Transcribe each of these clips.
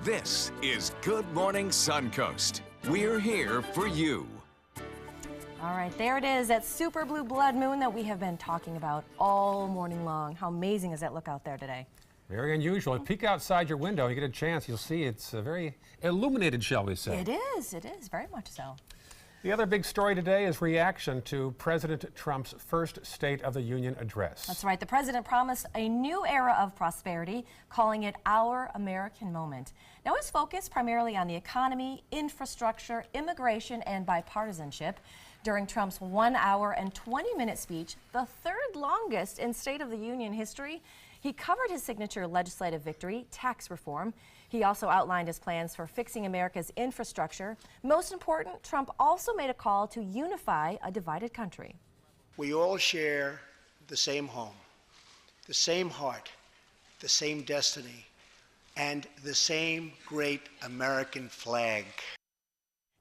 This is Good Morning Suncoast. We're here for you. All right, there it is, that super blue blood moon that we have been talking about all morning long. How amazing does that look out there today? Very unusual. Peek outside your window, you get a chance, you'll see it's very illuminated, shall we say. It is, very much so. The other big story today is reaction to President Trump's first State of the Union address. That's right. The president promised a new era of prosperity, calling it our American moment. Now, his focus primarily on the economy, infrastructure, immigration, and bipartisanship. During Trump's 1 hour and 20-minute speech, the third longest in State of the Union history, he covered his signature legislative victory, tax reform. He also outlined his plans for fixing America's infrastructure. Most important, Trump also made a call to unify a divided country. We all share the same home, the same heart, the same destiny, and the same great American flag.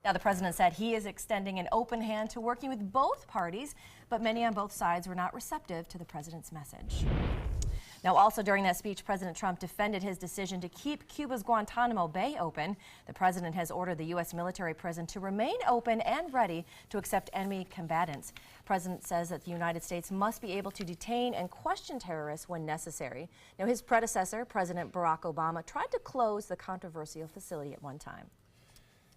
Now, the president said he is extending an open hand to working with both parties, but many on both sides were not receptive to the president's message. Now, also during that speech, President Trump defended his decision to keep Cuba's Guantanamo Bay open. The president has ordered the U.S. military prison to remain open and ready to accept enemy combatants. The president says that the United States must be able to detain and question terrorists when necessary. Now, his predecessor, President Barack Obama, tried to close the controversial facility at one time.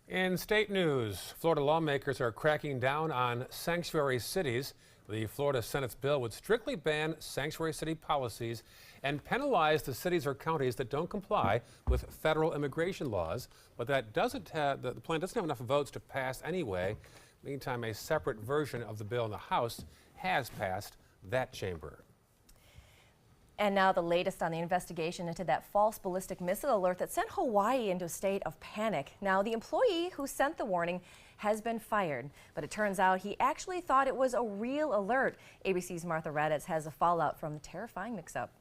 In state news, Florida lawmakers are cracking down on sanctuary cities. The Florida Senate's bill would strictly ban sanctuary city policies and penalize the cities or counties that don't comply with federal immigration laws. But that the plan doesn't have enough votes to pass anyway. Meantime, a separate version of the bill in the House has passed that chamber. And now the latest on the investigation into that false ballistic missile alert that sent Hawaii into a state of panic. Now, the employee who sent the warning has been fired, but it turns out he actually thought it was a real alert. ABC's Martha Raddatz has a fallout from the terrifying mix-up.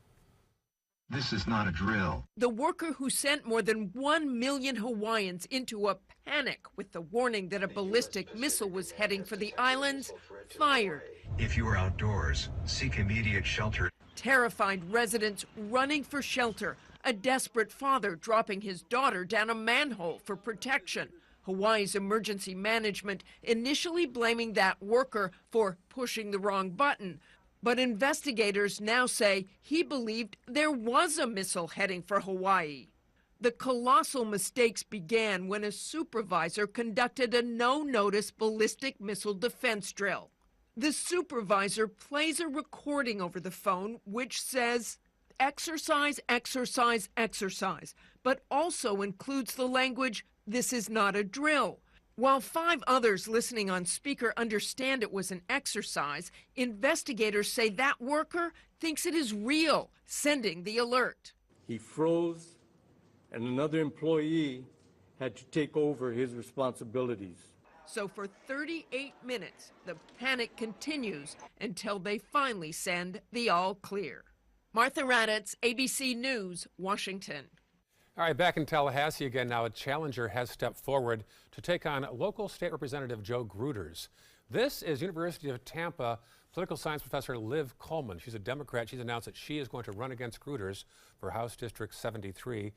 This is not a drill. The worker who sent more than 1 million Hawaiians into a panic with the warning that a ballistic missile was heading for the islands, fired. If you are outdoors, seek immediate shelter. Terrified residents running for shelter. A desperate father dropping his daughter down a manhole for protection. Hawaii's emergency management initially blaming that worker for pushing the wrong button. But investigators now say he believed there was a missile heading for Hawaii. The colossal mistakes began when a supervisor conducted a no-notice ballistic missile defense drill. The supervisor plays a recording over the phone which says, exercise, exercise, exercise, but also includes the language, this is not a drill. While 5 others listening on speaker understand it was an exercise, investigators say that worker thinks it is real, sending the alert. He froze, and another employee had to take over his responsibilities. So for 38 minutes, the panic continues until they finally send the all clear. Martha Raddatz, ABC News, Washington. All right, back in Tallahassee again now. A challenger has stepped forward to take on local state representative Joe Gruters. This is University of Tampa political science professor Liv Coleman. She's a Democrat. She's announced that she is going to run against Gruters for House District 73.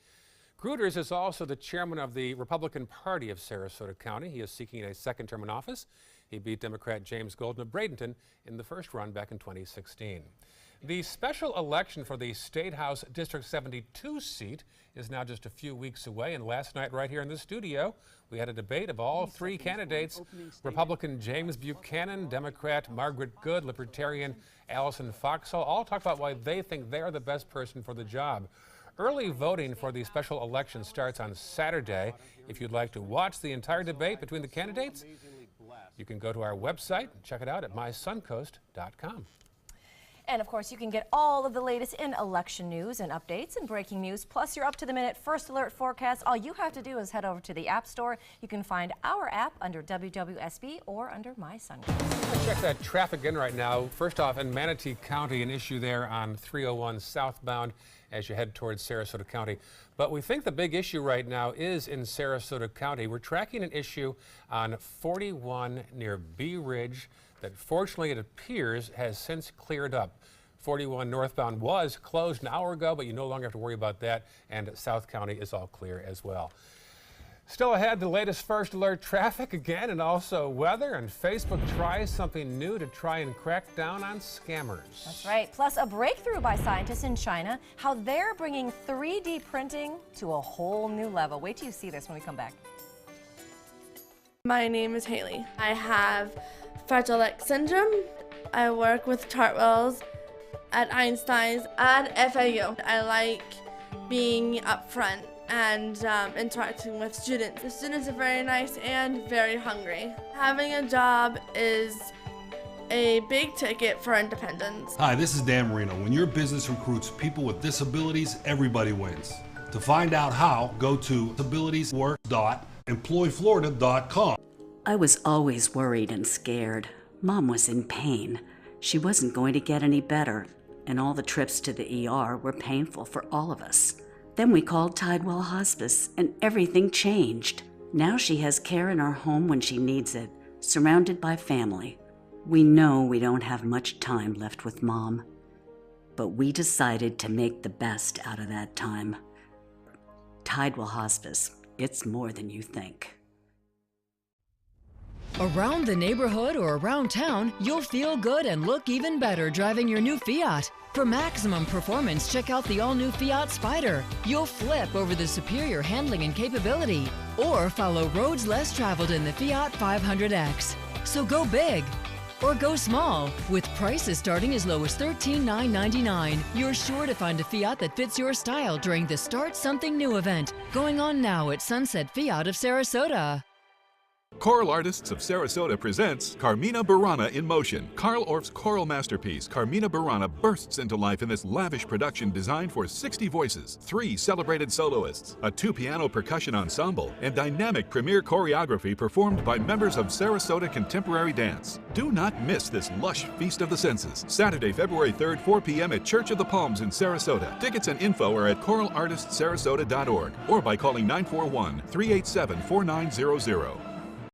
Gruters is also the chairman of the Republican Party of Sarasota County. He is seeking a second term in office. He beat Democrat James Golden of Bradenton in the first run back in 2016. The special election for the State House District 72 seat is now just a few weeks away, and last night right here in the studio we had a debate of all 3 candidates: Republican James Buchanan, Democrat Margaret Good, Libertarian Allison Foxall. All talk about why they think they are the best person for the job. Early voting for the special election starts on Saturday. If you'd like to watch the entire debate between the candidates, you can go to our website and check it out at mysuncoast.com. And of course, you can get all of the latest in election news and updates and breaking news, plus your up-to-the-minute first alert forecast. All you have to do is head over to the App Store. You can find our app under WWSB or under My Suncoast. Let's check that traffic in right now. First off, in Manatee County, an issue there on 301 southbound as you head towards Sarasota County. But we think the big issue right now is in Sarasota County. We're tracking an issue on 41 near Bee Ridge that fortunately it appears has since cleared up. 41 northbound was closed an hour ago, but you no longer have to worry about that, and South County is all clear as well. Still ahead, the latest first alert traffic again, and also weather, and Facebook tries something new to try and crack down on scammers. That's right. Plus a breakthrough by scientists in China, how they're bringing 3D printing to a whole new level. Wait till you see this when we come back. My name is Haley. I have Fragile X syndrome. I work with Chartwells at Einstein's and FAU. I like being up front and interacting with students. The students are very nice and very hungry. Having a job is a big ticket for independence. Hi, this is Dan Marino. When your business recruits people with disabilities, everybody wins. To find out how, go to disabilitieswork.employflorida.com. I was always worried and scared. Mom was in pain. She wasn't going to get any better, and all the trips to the ER were painful for all of us. Then we called Tidewell Hospice, and everything changed. Now she has care in our home when she needs it, surrounded by family. We know we don't have much time left with Mom, but we decided to make the best out of that time. Tidewell Hospice, it's more than you think. Around the neighborhood or around town, you'll feel good and look even better driving your new Fiat. For maximum performance, check out the all-new Fiat Spider. You'll flip over the superior handling and capability, or follow roads less traveled in the Fiat 500X. So go big or go small. With prices starting as low as $13,999, you're sure to find a Fiat that fits your style during the Start Something New event, going on now at Sunset Fiat of Sarasota. Choral Artists of Sarasota presents Carmina Burana in Motion. Carl Orff's choral masterpiece, Carmina Burana, bursts into life in this lavish production designed for 60 voices, 3 celebrated soloists, a 2-piano percussion ensemble, and dynamic premiere choreography performed by members of Sarasota Contemporary Dance. Do not miss this lush feast of the senses. Saturday, February 3rd, 4 p.m. at Church of the Palms in Sarasota. Tickets and info are at choralartistsarasota.org or by calling 941-387-4900.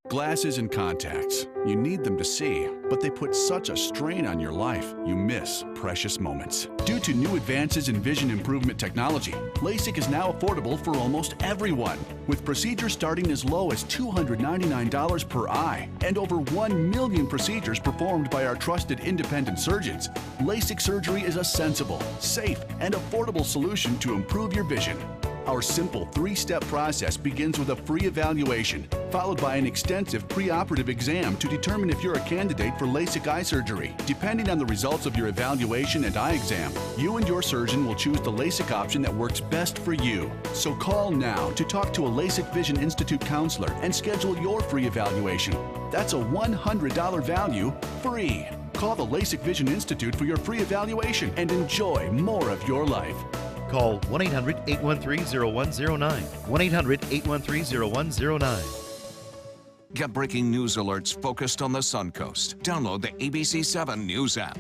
Glasses and contacts. You need them to see, but they put such a strain on your life, you miss precious moments. Due to new advances in vision improvement technology, LASIK is now affordable for almost everyone, with procedures starting as low as $299 per eye and over 1 million procedures performed by our trusted independent surgeons. LASIK surgery is a sensible, safe, and affordable solution to improve your vision. Our simple 3-step process begins with a free evaluation, followed by an extensive preoperative exam to determine if you're a candidate for LASIK eye surgery. Depending on the results of your evaluation and eye exam, you and your surgeon will choose the LASIK option that works best for you. So call now to talk to a LASIK Vision Institute counselor and schedule your free evaluation. That's a $100 value, free. Call the LASIK Vision Institute for your free evaluation and enjoy more of your life. Call 1-800-813-0109. 1-800-813-0109. Get breaking news alerts focused on the Suncoast. Download the ABC7 News app.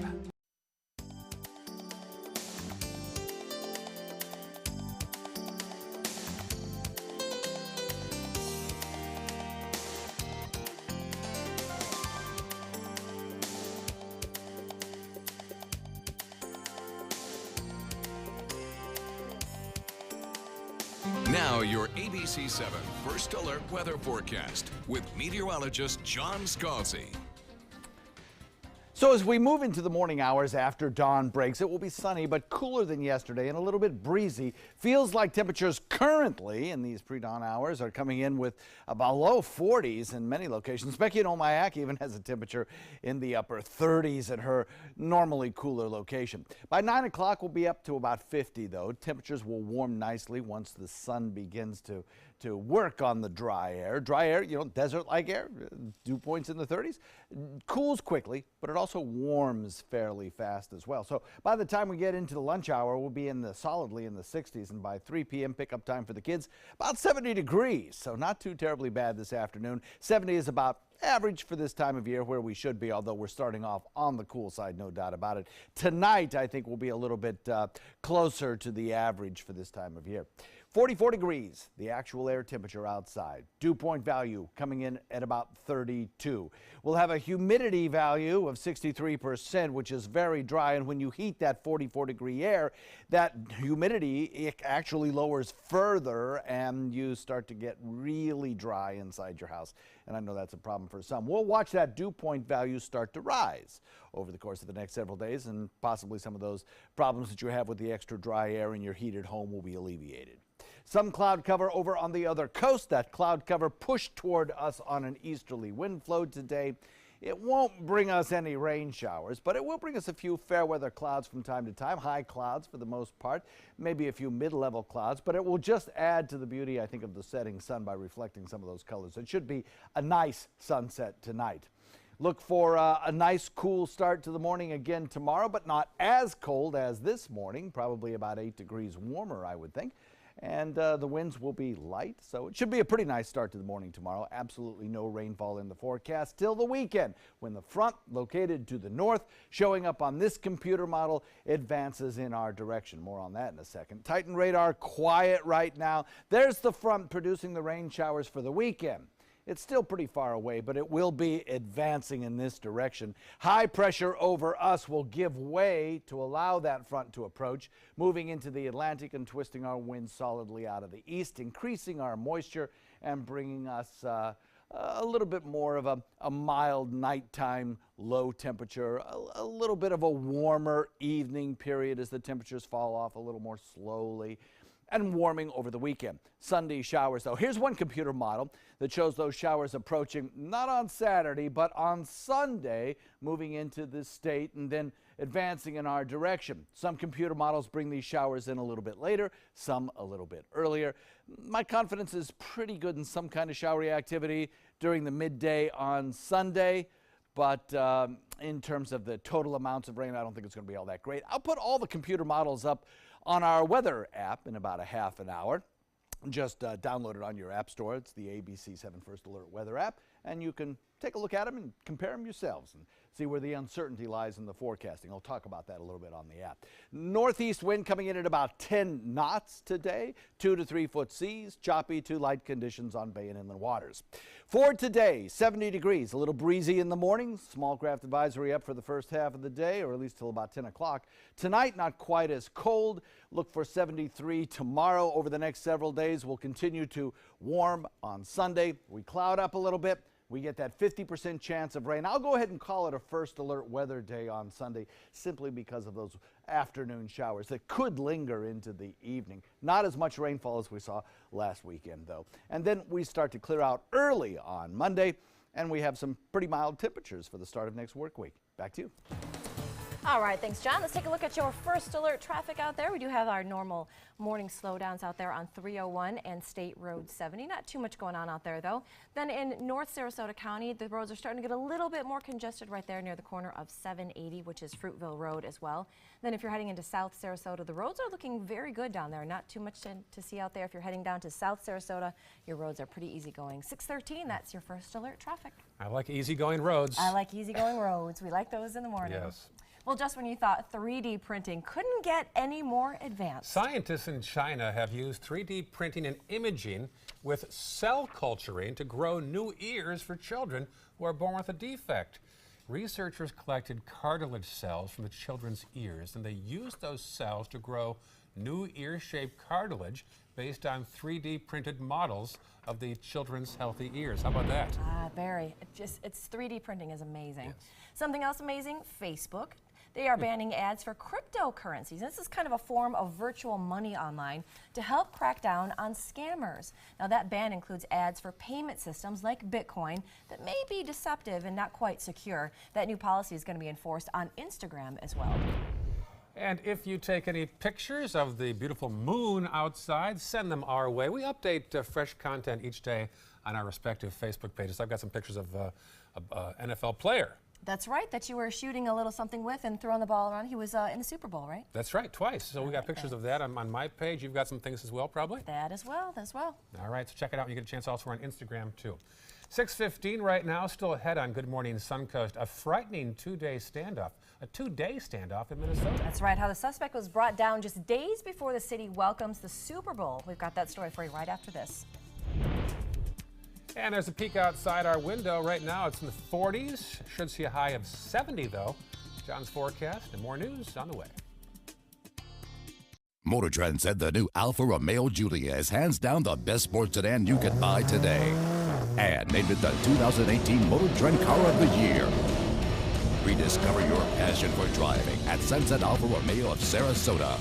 Now your ABC7 First Alert Weather Forecast with meteorologist John Scalzi. So as we move into the morning hours after dawn breaks, it will be sunny but cooler than yesterday and a little bit breezy. Feels like temperatures currently in these pre-dawn hours are coming in with about low 40s in many locations. Becky in Omayak even has a temperature in the upper 30s at her normally cooler location. By 9 o'clock, we'll be up to about 50 though. Temperatures will warm nicely once the sun begins to work on the dry air. Dry air, you know, desert-like air, dew points in the 30s, cools quickly, but it also warms fairly fast as well. So by the time we get into the lunch hour, we'll be solidly in the 60s, and by 3 p.m. pickup time for the kids, about 70 degrees. So not too terribly bad this afternoon. 70 is about average for this time of year, where we should be, although we're starting off on the cool side, no doubt about it. Tonight, I think, will be a little bit closer to the average for this time of year. 44 degrees, the actual air temperature outside. Dew point value coming in at about 32. We'll have a humidity value of 63%, which is very dry. And when you heat that 44-degree air, that humidity it actually lowers further and you start to get really dry inside your house. And I know that's a problem for some. We'll watch that dew point value start to rise over the course of the next several days, and possibly some of those problems that you have with the extra dry air in your heated home will be alleviated. Some cloud cover over on the other coast. That cloud cover pushed toward us on an easterly wind flow today. It won't bring us any rain showers, but it will bring us a few fair weather clouds from time to time, high clouds for the most part, maybe a few mid-level clouds, but it will just add to the beauty, I think, of the setting sun by reflecting some of those colors. It should be a nice sunset tonight. Look for a nice cool start to the morning again tomorrow, but not as cold as this morning, probably about 8 degrees warmer, I would think. And the winds will be light, so it should be a pretty nice start to the morning tomorrow. Absolutely no rainfall in the forecast till the weekend, when the front located to the north, showing up on this computer model, advances in our direction. More on that in a second. Titan radar quiet right now. There's the front producing the rain showers for the weekend. It's still pretty far away, but it will be advancing in this direction. High pressure over us will give way to allow that front to approach, moving into the Atlantic and twisting our winds solidly out of the east, increasing our moisture and bringing us a little bit more of a mild nighttime low temperature, a little bit of a warmer evening period as the temperatures fall off a little more slowly, and warming over the weekend. Sunday showers, though. Here's one computer model that shows those showers approaching not on Saturday, but on Sunday, moving into the state and then advancing in our direction. Some computer models bring these showers in a little bit later, some a little bit earlier. My confidence is pretty good in some kind of showery activity during the midday on Sunday. But in terms of the total amounts of rain, I don't think it's going to be all that great. I'll put all the computer models up on our weather app in about a half an hour. Just download it on your app store. It's the ABC 7 First Alert weather app, and you can take a look at them and compare them yourselves and see where the uncertainty lies in the forecasting. I'll talk about that a little bit on the app. Northeast wind coming in at about 10 knots today, 2 to 3 foot seas, choppy to light conditions on bay and inland waters. For today, 70 degrees, a little breezy in the morning, small craft advisory up for the first half of the day, or at least till about 10 o'clock. Tonight, not quite as cold. Look for 73 tomorrow. Over the next several days, we'll continue to warm on Sunday. We cloud up a little bit. We get that 50% chance of rain. I'll go ahead and call it a first alert weather day on Sunday simply because of those afternoon showers that could linger into the evening. Not as much rainfall as we saw last weekend, though. And then we start to clear out early on Monday, and we have some pretty mild temperatures for the start of next work week. Back to you. All right, thanks, John. Let's take a look at your first alert traffic out there. We do have our normal morning slowdowns out there on 301 and State Road 70. Not too much going on out there, though. Then in North Sarasota County, the roads are starting to get a little bit more congested right there near the corner of 780, which is Fruitville Road as well. Then if you're heading into South Sarasota, the roads are looking very good down there. Not too much to see out there. If you're heading down to South Sarasota, your roads are pretty easygoing. 613, that's your first alert traffic. I like easygoing roads. I like easygoing roads. We like those in the morning. Yes. Well, just when you thought 3D printing couldn't get any more advanced. Scientists in China have used 3D printing and imaging with cell culturing to grow new ears for children who are born with a defect. Researchers collected cartilage cells from the children's ears, and they used those cells to grow new ear-shaped cartilage based on 3D printed models of the children's healthy ears. How about that? Very. It's 3D printing is amazing. Yes. Something else amazing, Facebook. They are banning ads for cryptocurrencies. This is kind of a form of virtual money online to help crack down on scammers. Now, that ban includes ads for payment systems like Bitcoin that may be deceptive and not quite secure. That new policy is going to be enforced on Instagram as well. And if you take any pictures of the beautiful moon outside, send them our way. We update fresh content each day on our respective Facebook pages. I've got some pictures of an NFL player That's right, that you were shooting a little something with and throwing the ball around. He was in the Super Bowl, right? That's right, twice. So we got pictures of that on my page. You've got some things as well, probably? That as well, as well. All right, so check it out. You get a chance also on Instagram, too. 6:15 right now, still ahead on Good Morning Suncoast. A frightening two-day standoff in Minnesota. That's right, how the suspect was brought down just days before the city welcomes the Super Bowl. We've got that story for you right after this. And there's a peek outside our window right now. It's in the 40s. Should see a high of 70, though. John's forecast and more news on the way. Motor Trend said the new Alfa Romeo Giulia is hands down the best sports sedan you can buy today. And named it the 2018 Motor Trend Car of the Year. Rediscover your passion for driving at Sunset Alfa Romeo of Sarasota.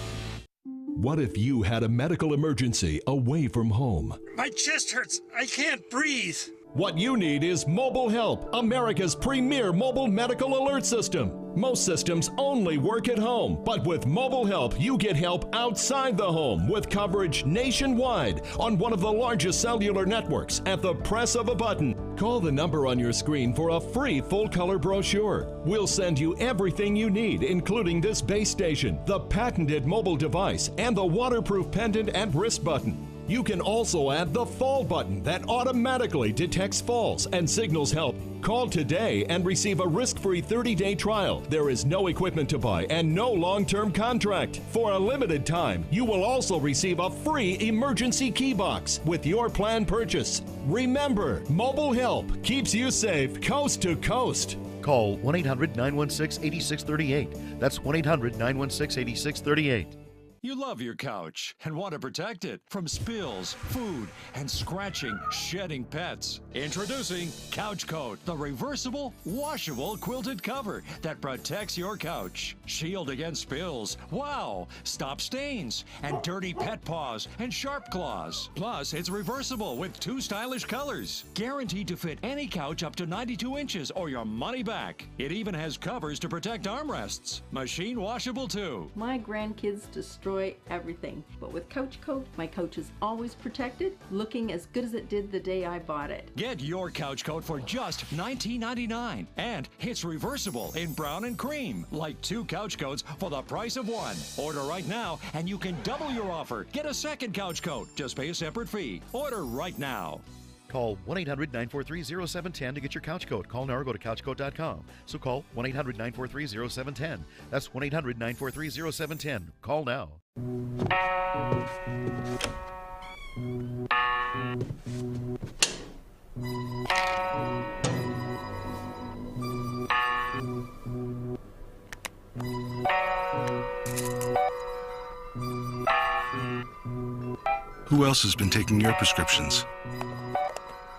What if you had a medical emergency away from home? My chest hurts. I can't breathe. What you need is Mobile Help, America's premier mobile medical alert system. Most systems only work at home, but with Mobile Help, you get help outside the home with coverage nationwide on one of the largest cellular networks at the press of a button. Call the number on your screen for a free full-color brochure. We'll send you everything you need, including this base station, the patented mobile device, and the waterproof pendant and wrist button. You can also add the fall button that automatically detects falls and signals help. Call today and receive a risk-free 30-day trial. There is no equipment to buy and no long-term contract. For a limited time, you will also receive a free emergency key box with your plan purchase. Remember, Mobile Help keeps you safe coast to coast. Call 1-800-916-8638. That's 1-800-916-8638. You love your couch and want to protect it from spills, food, and scratching, shedding pets. Introducing Couch Coat, the reversible, washable quilted cover that protects your couch. Shield against spills, wow, stop stains, and dirty pet paws and sharp claws. Plus, it's reversible with 2 stylish colors. Guaranteed to fit any couch up to 92 inches or your money back. It even has covers to protect armrests. Machine washable too. My grandkids destroy everything, but with Couch Coat, my couch is always protected, looking as good as it did the day I bought it. Get your Couch Coat for just $19.99, and it's reversible in brown and cream, like 2 couch coats for the price of 1. Order right now, and you can double your offer. Get a second Couch Coat. Just pay a separate fee. Order right now. Call 1-800-943-0710 to get your Couch Coat. Call now or go to couchcoat.com. So call 1-800-943-0710. That's 1-800-943-0710. Call now. Who else has been taking your prescriptions?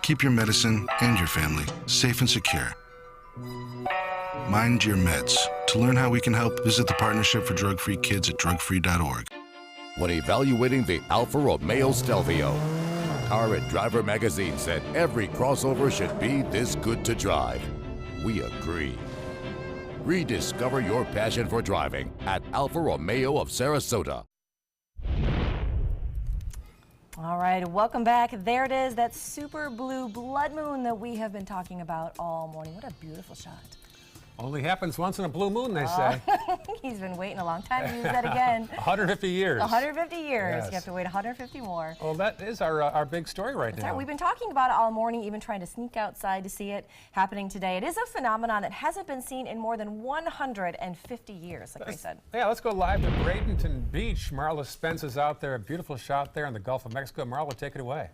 Keep your medicine and your family safe and secure. Mind your meds. To learn how we can help, visit the Partnership for Drug-Free Kids at drugfree.org. When evaluating the Alfa Romeo Stelvio, Car and Driver magazine said every crossover should be this good to drive. We agree. Rediscover your passion for driving at Alfa Romeo of Sarasota. All right, welcome back. There it is, that super blue blood moon that we have been talking about all morning. What a beautiful shot. Only happens once in a blue moon, they say. He's been waiting a long time to use that again. 150 years. 150 years. Yes. You have to wait 150 more. Well, that is our big story right now. Right. We've been talking about it all morning, even trying to sneak outside to see it happening today. It is a phenomenon that hasn't been seen in more than 150 years, like I said. Yeah, let's go live to Bradenton Beach. Marla Spence is out there. A beautiful shot there in the Gulf of Mexico. Marla, take it away.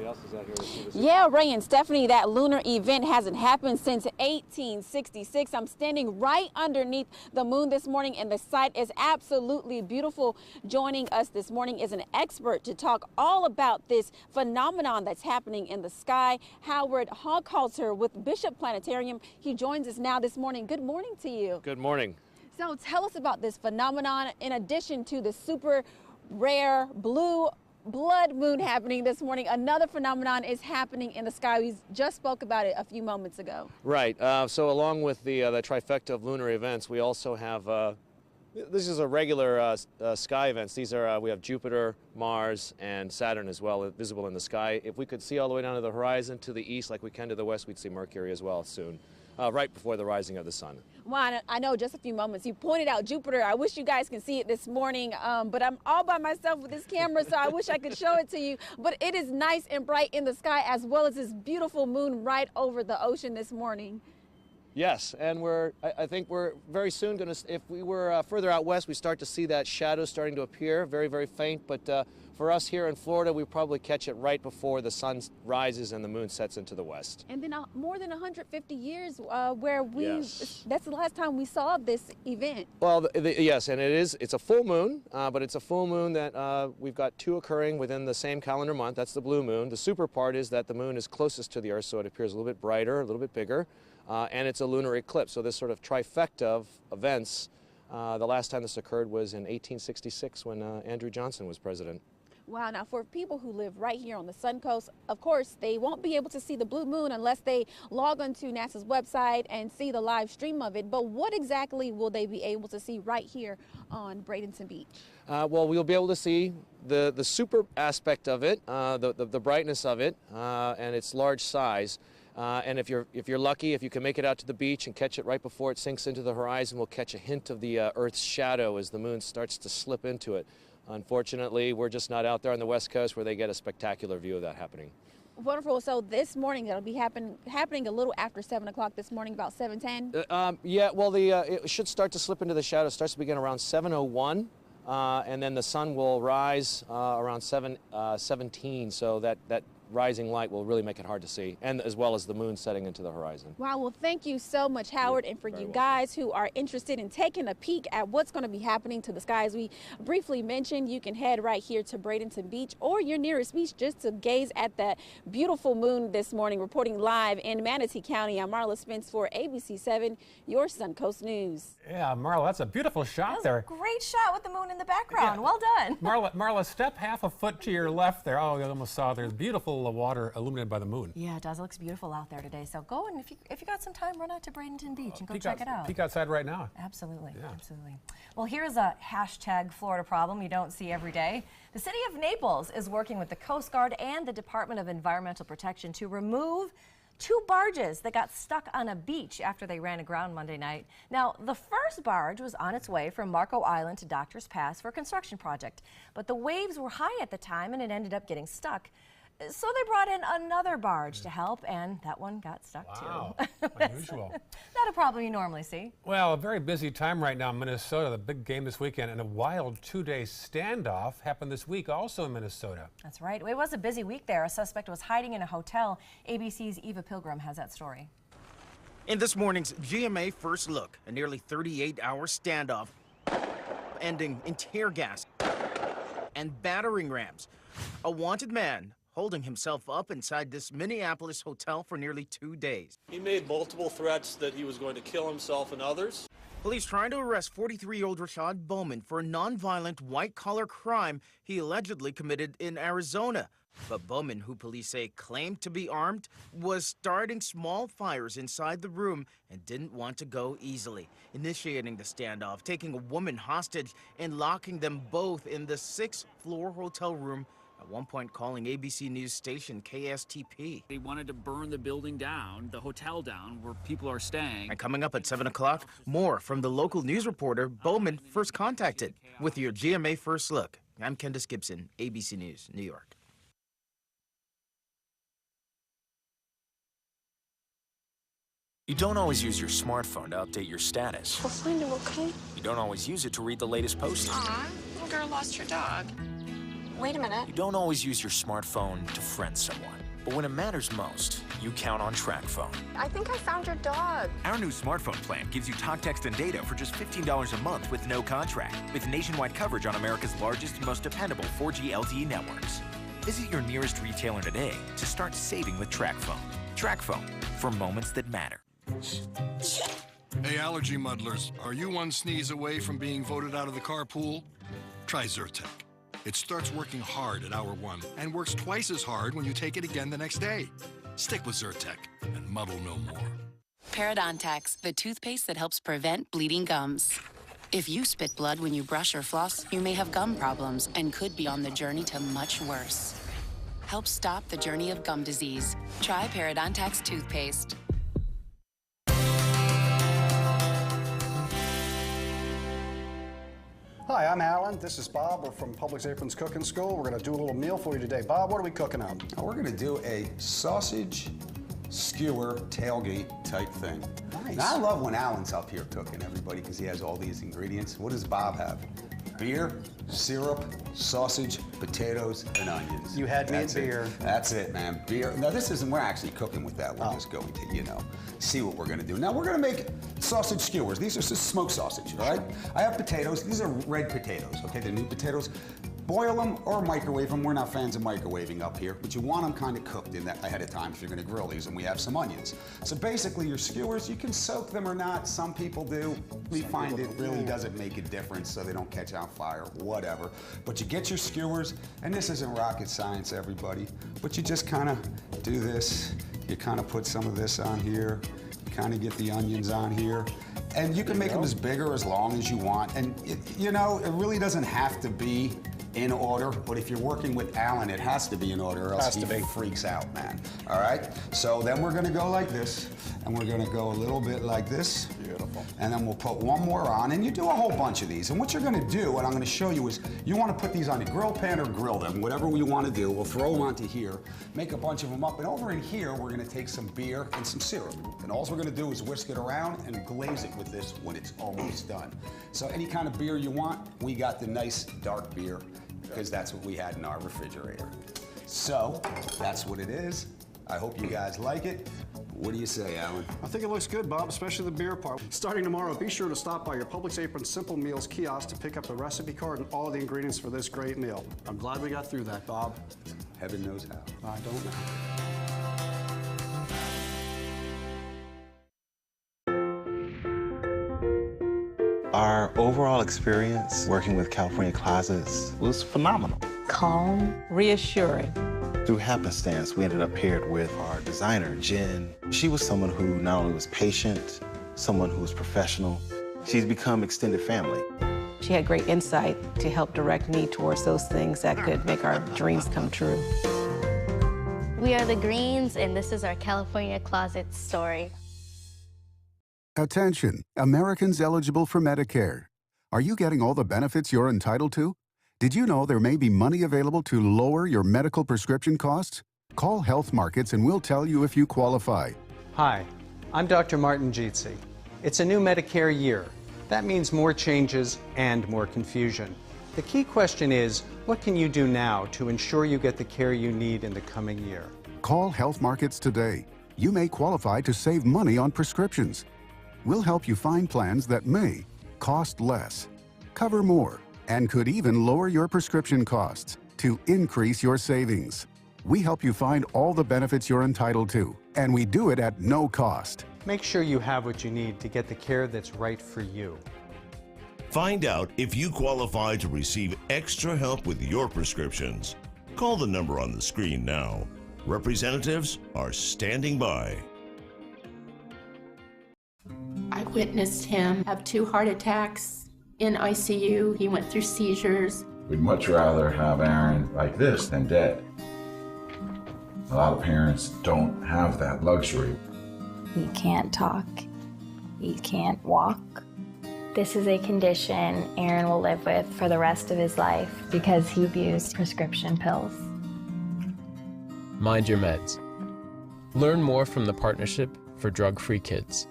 Else is out here with yeah, Ray and Stephanie, that lunar event hasn't happened since 1866. I'm standing right underneath the moon this morning, and the sight is absolutely beautiful. Joining us this morning is an expert to talk all about this phenomenon that's happening in the sky. Howard Hoghalter with Bishop Planetarium. He joins us now this morning. Good morning to you. Good morning. So tell us about this phenomenon in addition to the super rare blue blood moon happening this morning. Another phenomenon is happening in the sky. We just spoke about it a few moments ago. Right. So along with the trifecta of lunar events, we also have, this is a regular sky events. These are, we have Jupiter, Mars, and Saturn as well visible in the sky. If we could see all the way down to the horizon to the east like we can to the west, we'd see Mercury as well soon. right before the rising of the sun. Well, I know just a few moments. You pointed out Jupiter. I wish you guys can see it this morning, but I'm all by myself with this camera, so I wish I could show it to you. But it is nice and bright in the sky, as well as this beautiful moon right over the ocean this morning. Yes, and I think we're very soon going to, if we were further out west, we start to see that shadow starting to appear, very, very faint. But for us here in Florida, we probably catch it right before the sun rises and the moon sets into the west. And then more than 150 years where that's the last time we saw this event. Well, yes, and it's a full moon, but it's a full moon that we've got 2 occurring within the same calendar month. That's the blue moon. The super part is that the moon is closest to the Earth, so it appears a little bit brighter, a little bit bigger. And it's a lunar eclipse, so this sort of trifecta of events, the last time this occurred was in 1866 when Andrew Johnson was president. Wow, now for people who live right here on the Suncoast, of course, they won't be able to see the blue moon unless they log onto NASA's website and see the live stream of it. But what exactly will they be able to see right here on Bradenton Beach? Well, we'll be able to see the super aspect of it, the brightness of it, and its large size. And if you're lucky, if you can make it out to the beach and catch it right before it sinks into the horizon, we'll catch a hint of the Earth's shadow as the moon starts to slip into it. Unfortunately, we're just not out there on the West Coast where they get a spectacular view of that happening. Wonderful. So this morning, that'll be happening a little after 7 o'clock this morning, about 7:10? Yeah, well, it should start to slip into the shadow. It starts to begin around 7:01, and then the sun will rise around 7:17, so that rising light will really make it hard to see, and as well as the moon setting into the horizon. Wow, well, thank you so much, Howard. And for you guys who are interested in taking a peek at what's going to be happening to the skies, we briefly mentioned you can head right here to Bradenton Beach or your nearest beach just to gaze at that beautiful moon this morning. Reporting live in Manatee County, I'm Marla Spence for ABC 7, your Suncoast News. Yeah, Marla, that's a beautiful shot there. Great shot with the moon in the background. Yeah. Well done. Marla, step half a foot to your left there. Oh, you almost saw there's beautiful water illuminated by the moon. Yeah, it does. It looks beautiful out there today. So go and if you got some time, run out to Bradenton Beach and go check it out. Peek outside right now. Absolutely, absolutely. Well, here's a hashtag Florida problem you don't see every day. The city of Naples is working with the Coast Guard and the Department of Environmental Protection to remove 2 barges that got stuck on a beach after they ran aground Monday night. Now, the first barge was on its way from Marco Island to Doctors Pass for a construction project, but the waves were high at the time and it ended up getting stuck. So they brought in another barge to help, and that one got stuck too. Unusual. Not a problem you normally see. Well, a very busy time right now in Minnesota. The big game this weekend and a wild 2-day standoff happened this week also in Minnesota. That's right. It was a busy week there. A suspect was hiding in a hotel. ABC's Eva Pilgrim has that story. In this morning's GMA First Look, a nearly 38-hour standoff ending in tear gas and battering rams. A wanted man holding himself up inside this Minneapolis hotel for nearly 2 days. He made multiple threats that he was going to kill himself and others. Police trying to arrest 43-year-old Rashad Bowman for a nonviolent white-collar crime he allegedly committed in Arizona. But Bowman, who police say claimed to be armed, was starting small fires inside the room and didn't want to go easily, initiating the standoff, taking a woman hostage and locking them both in the 6th-floor hotel room, at one point calling ABC News station KSTP. They wanted to burn the building down, the hotel down, where people are staying. And coming up at 7 o'clock, more from the local news reporter Bowman first contacted with your GMA First Look. I'm Candace Gibson, ABC News, New York. You don't always use your smartphone to update your status. We'll find him, okay? You don't always use it to read the latest posting. Aw, little girl lost her dog. Wait a minute. You don't always use your smartphone to friend someone. But when it matters most, you count on TrackPhone. I think I found your dog. Our new smartphone plan gives you talk, text, and data for just $15 a month with no contract, with nationwide coverage on America's largest and most dependable 4G LTE networks. Visit your nearest retailer today to start saving with TrackPhone. TrackPhone, for moments that matter. Hey, allergy muddlers, are you one sneeze away from being voted out of the carpool? Try Zyrtec. It starts working hard at hour 1 and works twice as hard when you take it again the next day. Stick with Zyrtec and muddle no more. Parodontax, the toothpaste that helps prevent bleeding gums. If you spit blood when you brush or floss, you may have gum problems and could be on the journey to much worse. Help stop the journey of gum disease. Try Parodontax toothpaste. Hi, I'm Alan. This is Bob. We're from Public Aprons Cooking School. We're going to do a little meal for you today. Bob, what are we cooking up? We're going to do a sausage skewer tailgate type thing. Nice. Now, I love when Alan's up here cooking, everybody, because he has all these ingredients. What does Bob have? Beer, syrup, sausage, potatoes, and onions. You had me at beer. That's it, man. Beer. Now, this isn't, we're actually cooking with that. We're just going to, you know, see what we're going to do. Now, we're going to make sausage skewers. These are just smoked sausage, all right? I have potatoes. These are red potatoes, okay? They're new potatoes. Boil them or microwave them. We're not fans of microwaving up here, but you want them kind of cooked in that ahead of time if you're going to grill these, and we have some onions. So basically, your skewers, you can soak them or not. Some people do. We find it really doesn't make a difference, so they don't catch on fire, whatever. But you get your skewers, and this isn't rocket science, everybody, but you just kind of do this. You kind of put some of this on here. You kind of get the onions on here. And you can make them as big or as long as you want. And, you know, it really doesn't have to be in order, but if you're working with Alan, it has to be in order, or else he freaks out, man. All right? So then we're gonna go like this, and we're gonna go a little bit like this. Beautiful. And then we'll put one more on, and you do a whole bunch of these. And what you're gonna do, what I'm gonna show you is, you wanna put these on a grill pan or grill them, whatever we wanna do. We'll throw them onto here, make a bunch of them up, and over in here, we're gonna take some beer and some syrup. And all we're gonna do is whisk it around and glaze it with this when it's almost done. So any kind of beer you want, we got the nice dark beer, because that's what we had in our refrigerator. So, that's what it is. I hope you guys like it. What do you say, Alan? I think it looks good, Bob, especially the beer part. Starting tomorrow, be sure to stop by your Publix Aprons Simple Meals kiosk to pick up the recipe card and all the ingredients for this great meal. I'm glad we got through that, Bob. Heaven knows how. I don't know. Our overall experience working with California Closets was phenomenal. Calm, reassuring. Through happenstance, we ended up paired with our designer, Jen. She was someone who not only was patient, someone who was professional. She's become extended family. She had great insight to help direct me towards those things that could make our dreams come true. We are the Greens, and this is our California Closet story. Attention, Americans eligible for Medicare. Are you getting all the benefits you're entitled to? Did you know there may be money available to lower your medical prescription costs? Call Health Markets and we'll tell you if you qualify. Hi, I'm Dr. Martin Jeetsi. It's a new Medicare year. That means more changes and more confusion. The key question is, what can you do now to ensure you get the care you need in the coming year? Call Health Markets today. You may qualify to save money on prescriptions. We'll help you find plans that may cost less, cover more, and could even lower your prescription costs to increase your savings. We help you find all the benefits you're entitled to, and we do it at no cost. Make sure you have what you need to get the care that's right for you. Find out if you qualify to receive extra help with your prescriptions. Call the number on the screen now. Representatives are standing by. I witnessed him have 2 heart attacks in ICU. He went through seizures. We'd much rather have Aaron like this than dead. A lot of parents don't have that luxury. He can't talk. He can't walk. This is a condition Aaron will live with for the rest of his life because he abused prescription pills. Mind your meds. Learn more from the Partnership for Drug-Free Kids.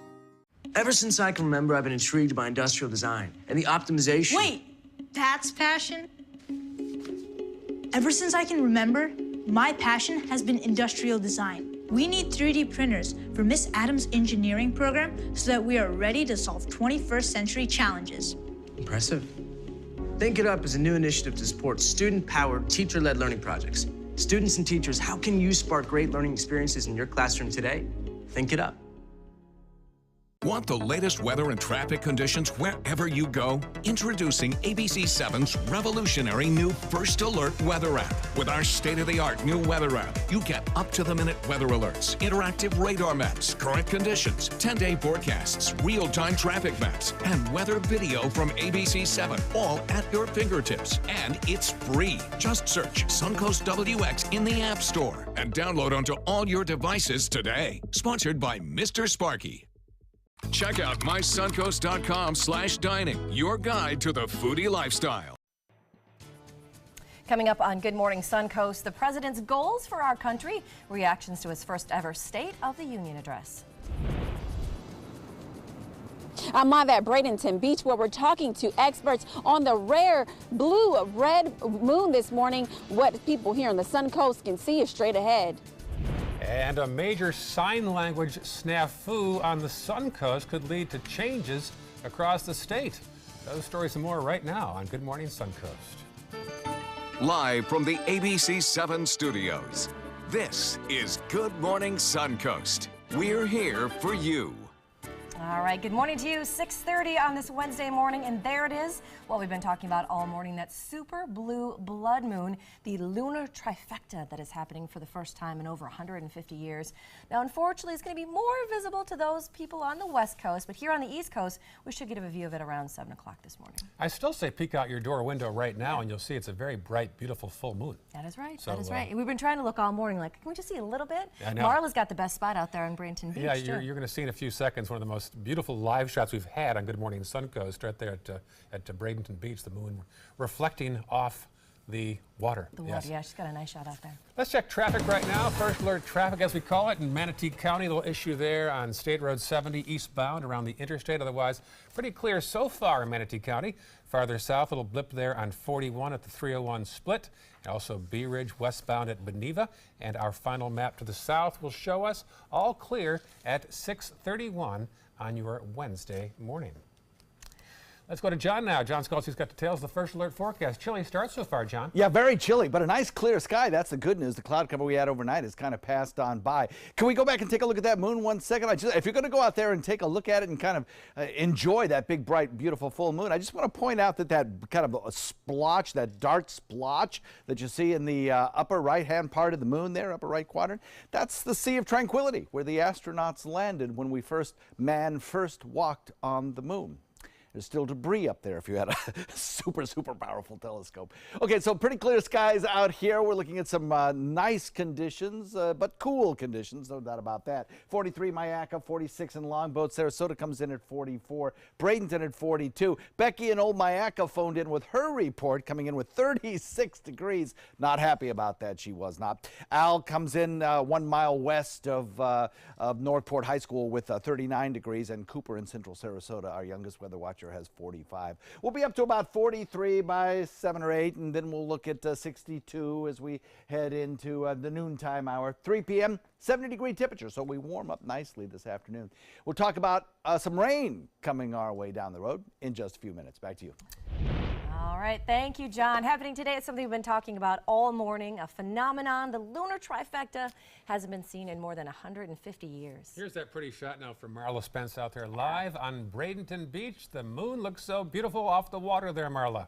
Ever since I can remember, I've been intrigued by industrial design and the optimization. Wait, that's passion? Ever since I can remember, my passion has been industrial design. We need 3D printers for Miss Adams' engineering program so that we are ready to solve 21st century challenges. Impressive. Think It Up is a new initiative to support student-powered, teacher-led learning projects. Students and teachers, how can you spark great learning experiences in your classroom today? Think It Up. Want the latest weather and traffic conditions wherever you go? Introducing ABC7's revolutionary new First Alert weather app. With our state-of-the-art new weather app, you get up-to-the-minute weather alerts, interactive radar maps, current conditions, 10-day forecasts, real-time traffic maps, and weather video from ABC7, all at your fingertips. And it's free. Just search Suncoast WX in the App Store and download onto all your devices today. Sponsored by Mr. Sparky. Check out mysuncoast.com/dining, your guide to the foodie lifestyle. Coming up on Good Morning Suncoast, the president's goals for our country, reactions to his first ever State of the Union address. I'm live at Bradenton Beach, where we're talking to experts on the rare blue-red moon this morning. What people here on the Suncoast can see is straight ahead. And a major sign language snafu on the Suncoast could lead to changes across the state. Those stories and more right now on Good Morning Suncoast. Live from the ABC 7 studios, this is Good Morning Suncoast. We're here for you. All right, good morning to you. 6:30 on this Wednesday morning, and there it is. What we've been talking about all morning, that super blue blood moon, the lunar trifecta that is happening for the first time in over 150 years. Now, unfortunately, it's going to be more visible to those people on the West Coast, but here on the East Coast, we should get a view of it around 7 o'clock this morning. I still say peek out your door window right now, and you'll see it's a very bright, beautiful full moon. That is right. So, that is right. We've been trying to look all morning, like, can we just see a little bit? I know. Marla's got the best spot out there on Bradenton Beach. Yeah, you're going to see in a few seconds one of the most beautiful live shots we've had on Good Morning Suncoast right there at Bradenton Beach, the moon reflecting off the water. The water, yeah, she's got a nice shot out there. Let's check traffic right now. First alert traffic, as we call it, in Manatee County. A little issue there on State Road 70 eastbound around the interstate. Otherwise, pretty clear so far in Manatee County. Farther south, a little blip there on 41 at the 301 split. And also Bee Ridge westbound at Beneva. And our final map to the south will show us all clear at 6:31 on your Wednesday morning. Let's go to John now. John Scalzi's got details of the first alert forecast. Chilly start so far, John. Yeah, very chilly, but a nice clear sky. That's the good news. The cloud cover we had overnight has kind of passed on by. Can we go back and take a look at that moon 1 second? If you're going to go out there and take a look at it and kind of enjoy that big, bright, beautiful full moon, I just want to point out that kind of a splotch, that dark splotch that you see in the upper right-hand part of the moon there, upper right quadrant, that's the Sea of Tranquility, where the astronauts landed when man first walked on the moon. There's still debris up there if you had a super powerful telescope. Okay, so pretty clear skies out here. We're looking at some nice conditions, but cool conditions, no doubt about that. 43 Myakka, 46 in Longboat. Sarasota comes in at 44. Bradenton at 42. Becky in Old Myakka phoned in with her report, coming in with 36 degrees. Not happy about that, she was not. Al comes in 1 mile west of Northport High School with 39 degrees, and Cooper in Central Sarasota, our youngest weather watcher, has 45. We'll be up to about 43 by 7 or 8, and then we'll look at 62 as we head into the noontime hour. 3 p.m., 70-degree temperature, so we warm up nicely this afternoon. We'll talk about some rain coming our way down the road in just a few minutes. Back to you. All right, thank you, John. Happening today is something we've been talking about all morning, a phenomenon. The lunar trifecta hasn't been seen in more than 150 years. Here's that pretty shot now from Marla Spence out there live on Bradenton Beach. The moon looks so beautiful off the water there, Marla.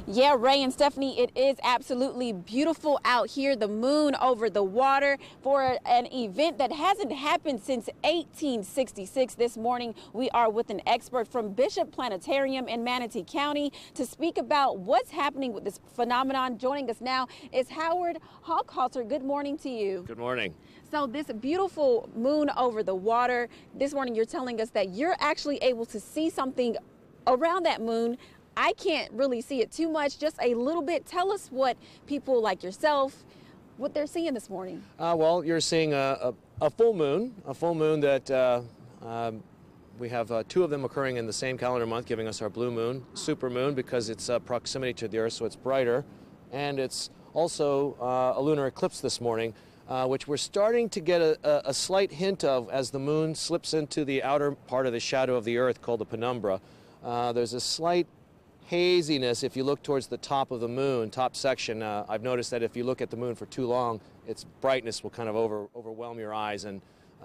Yeah, Ray and Stephanie, it is absolutely beautiful out here. The moon over the water for an event that hasn't happened since 1866. This morning, we are with an expert from Bishop Planetarium in Manatee County to speak about what's happening with this phenomenon. Joining us now is Howard Hawkhalter. Good morning to you. Good morning. So this beautiful moon over the water, this morning you're telling us that you're actually able to see something around that moon. I can't really see it too much, just a little bit. Tell us what people like yourself, what they're seeing this morning. Well, you're seeing a full moon that we have 2 of them occurring in the same calendar month, giving us our blue moon, super moon, because it's proximity to the Earth, so it's brighter. And it's also a lunar eclipse this morning, which we're starting to get a slight hint of as the moon slips into the outer part of the shadow of the Earth called the penumbra. There's a slight haziness if you look towards the top of the moon, top section. I've noticed that if you look at the moon for too long, its brightness will kind of overwhelm your eyes, and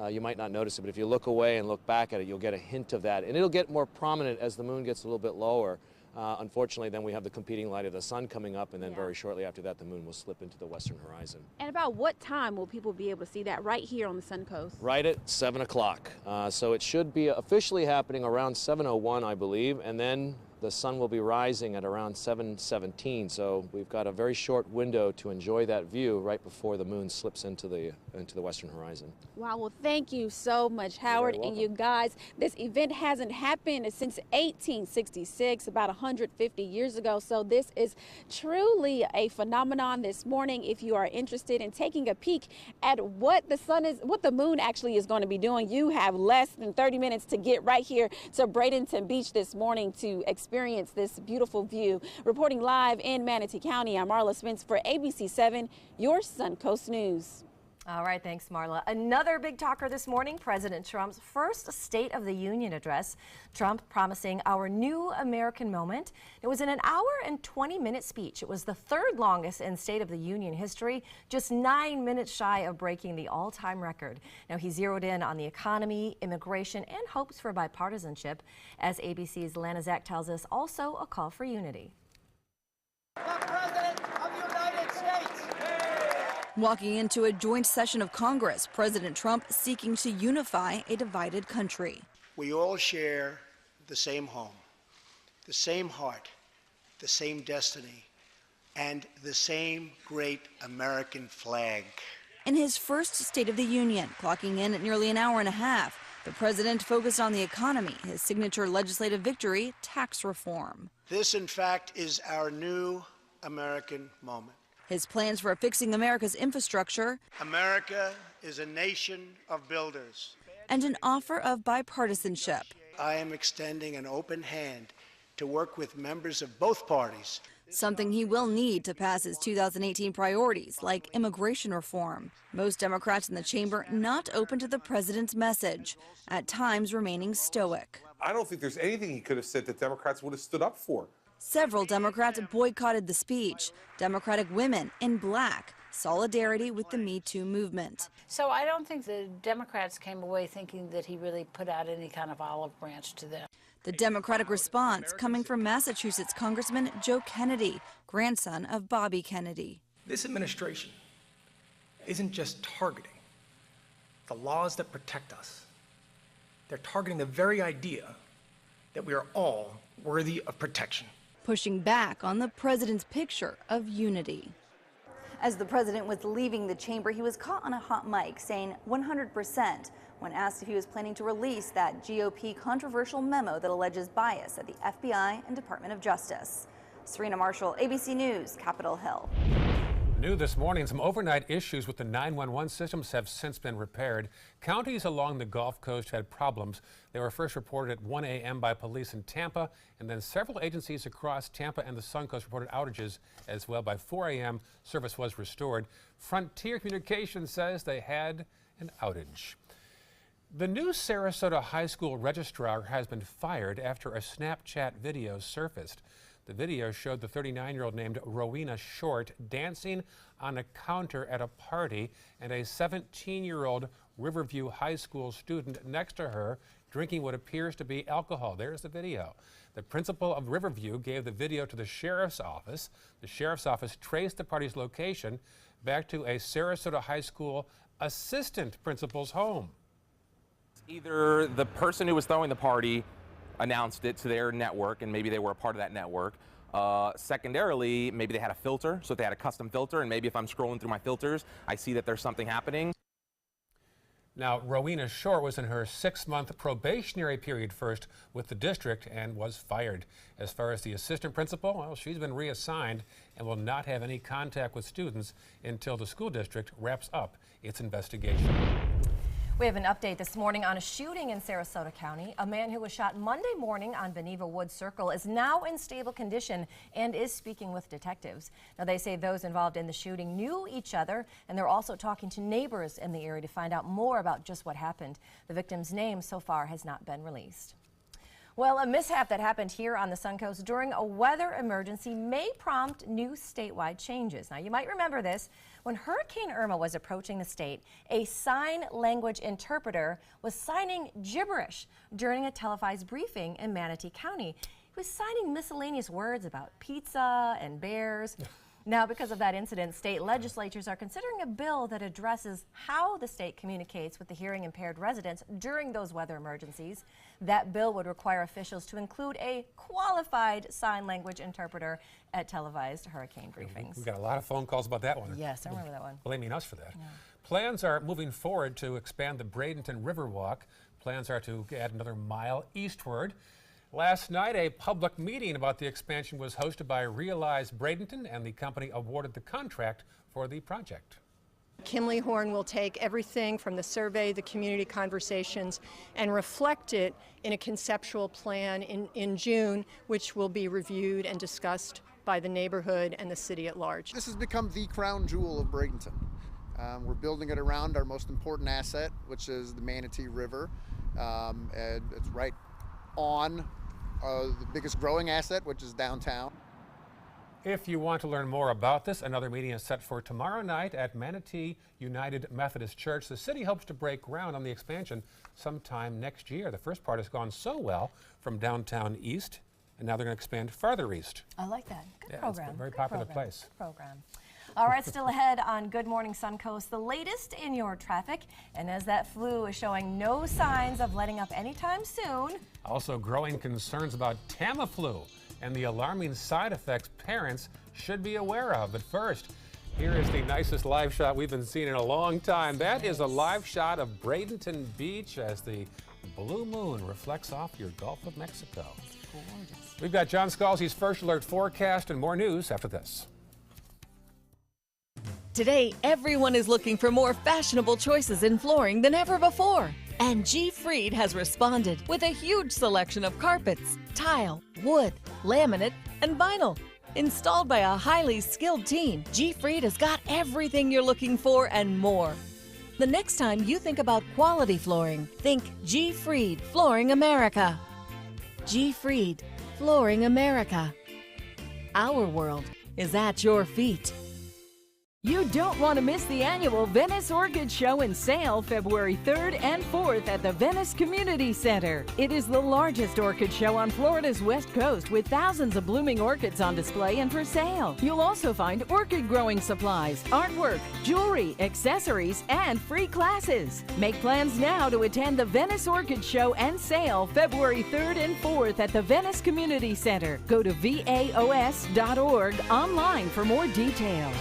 you might not notice it, but if you look away and look back at it, you'll get a hint of that. And it'll get more prominent as the moon gets a little bit lower. Unfortunately, then we have the competing light of the sun coming up, and then very shortly after that, the moon will slip into the western horizon. And about what time will people be able to see that right here on the Suncoast? Right at 7 o'clock. So it should be officially happening around 7:01, I believe, and then The sun will be rising at around 7:17, so we've got a very short window to enjoy that view right before the moon slips into the western horizon. Wow, well, thank you so much, Howard. And you guys, this event hasn't happened since 1866, about 150 years ago. So this is truly a phenomenon this morning. If you are interested in taking a peek at what the moon actually is going to be doing, you have less than 30 minutes to get right here to Bradenton Beach this morning to experience this beautiful view. Reporting live in Manatee County, I'm Marla Spence for ABC 7, your Suncoast News. All right, thanks, Marla. Another big talker this morning, President Trump's first State of the Union address. Trump promising our new American moment. It was in an hour and 20-minute speech. It was the third longest in State of the Union history, just 9 minutes shy of breaking the all-time record. Now, he zeroed in on the economy, immigration, and hopes for bipartisanship. As ABC's Lana Zach tells us, also a call for unity. The President of the United States. Walking into a joint session of Congress, President Trump seeking to unify a divided country. We all share the same home, the same heart, the same destiny, and the same great American flag. In his first State of the Union, clocking in at nearly an hour and a half, the president focused on the economy, his signature legislative victory, tax reform. This, in fact, is our new American moment. His plans for fixing America's infrastructure. America is a nation of builders. And an offer of bipartisanship. I am extending an open hand to work with members of both parties. Something he will need to pass his 2018 priorities, like immigration reform. Most Democrats in the chamber not open to the president's message, at times remaining stoic. I don't think there's anything he could have said that Democrats would have stood up for. Several Democrats boycotted the speech. Democratic women in black, solidarity with the Me Too movement. So I don't think the Democrats came away thinking that he really put out any kind of olive branch to them. The Democratic response coming from Massachusetts Congressman Joe Kennedy, grandson of Bobby Kennedy. This administration isn't just targeting the laws that protect us. They're targeting the very idea that we are all worthy of protection. Pushing back on the president's picture of unity. As the president was leaving the chamber, he was caught on a hot mic saying 100% when asked if he was planning to release that GOP controversial memo that alleges bias at the FBI and Department of Justice. Serena Marshall, ABC News, Capitol Hill. New this morning, some overnight issues with the 911 systems have since been repaired. Counties along the Gulf Coast had problems. They were first reported at 1 a.m. by police in Tampa, and then several agencies across Tampa and the Suncoast reported outages as well. By 4 a.m., service was restored. Frontier Communications says they had an outage. The new Sarasota High School registrar has been fired after a Snapchat video surfaced. The video showed the 39-year-old named Rowena Short dancing on a counter at a party and a 17-year-old Riverview High School student next to her drinking what appears to be alcohol. There's the video. The principal of Riverview gave the video to the sheriff's office. The sheriff's office traced the party's location back to a Sarasota High School assistant principal's home. Either the person who was throwing the party announced it to their network, and maybe they were a part of that network. Secondarily, maybe they had a filter, so if they had a custom filter, and maybe if I'm scrolling through my filters, I see that there's something happening. Now, Rowena Shore was in her 6-month probationary period first with the district and was fired. As far as the assistant principal, well, she's been reassigned and will not have any contact with students until the school district wraps up its investigation. We have an update this morning on a shooting in Sarasota County. A man who was shot Monday morning on Beneva Woods Circle is now in stable condition and is speaking with detectives. Now, they say those involved in the shooting knew each other, and they're also talking to neighbors in the area to find out more about just what happened. The victim's name so far has not been released. Well, a mishap that happened here on the Suncoast during a weather emergency may prompt new statewide changes. Now, you might remember this. When Hurricane Irma was approaching the state, a sign language interpreter was signing gibberish during a televised briefing in Manatee County. He was signing miscellaneous words about pizza and bears. Now, because of that incident, state legislatures are considering a bill that addresses how the state communicates with the hearing impaired residents during those weather emergencies. That bill would require officials to include a qualified sign language interpreter at televised hurricane briefings. We got a lot of phone calls about that one. Yes, I remember that one. Blaming us for that. Yeah. Plans are moving forward to expand the Bradenton Riverwalk. Plans are to add another mile eastward. Last night, a public meeting about the expansion was hosted by Realize Bradenton, and the company awarded the contract for the project. Kimley Horn will take everything from the survey, the community conversations, and reflect it in a conceptual plan in June, which will be reviewed and discussed by the neighborhood and the city at large. This has become the crown jewel of Bradenton. We're building it around our most important asset, which is the Manatee River, and it's right on the biggest growing asset, which is downtown. If you want to learn more about this, another meeting is set for tomorrow night at Manatee United Methodist Church. The city hopes to break ground on the expansion sometime next year. The first part has gone so well from downtown east, and now they're going to expand farther east. I like that. Good program. program. It's a very Good popular program. place. Good program. All right, still ahead on Good Morning Suncoast, the latest in your traffic. And as that flu is showing no signs of letting up anytime soon. Also, growing concerns about Tamiflu and the alarming side effects parents should be aware of. But first, here is the nicest live shot we've been seeing in a long time. That is a live shot of Bradenton Beach as the blue moon reflects off your Gulf of Mexico. It's gorgeous. We've got John Scalzi's First Alert forecast and more news after this. Today, everyone is looking for more fashionable choices in flooring than ever before. And G. Fried has responded with a huge selection of carpets, tile, wood, laminate, and vinyl. Installed by a highly skilled team, G. Fried has got everything you're looking for and more. The next time you think about quality flooring, think G. Fried Flooring America. G. Fried Flooring America. Our world is at your feet. You don't want to miss the annual Venice Orchid Show and Sale February 3rd and 4th at the Venice Community Center. It is the largest orchid show on Florida's West Coast with thousands of blooming orchids on display and for sale. You'll also find orchid growing supplies, artwork, jewelry, accessories, and free classes. Make plans now to attend the Venice Orchid Show and Sale February 3rd and 4th at the Venice Community Center. Go to vaos.org online for more details.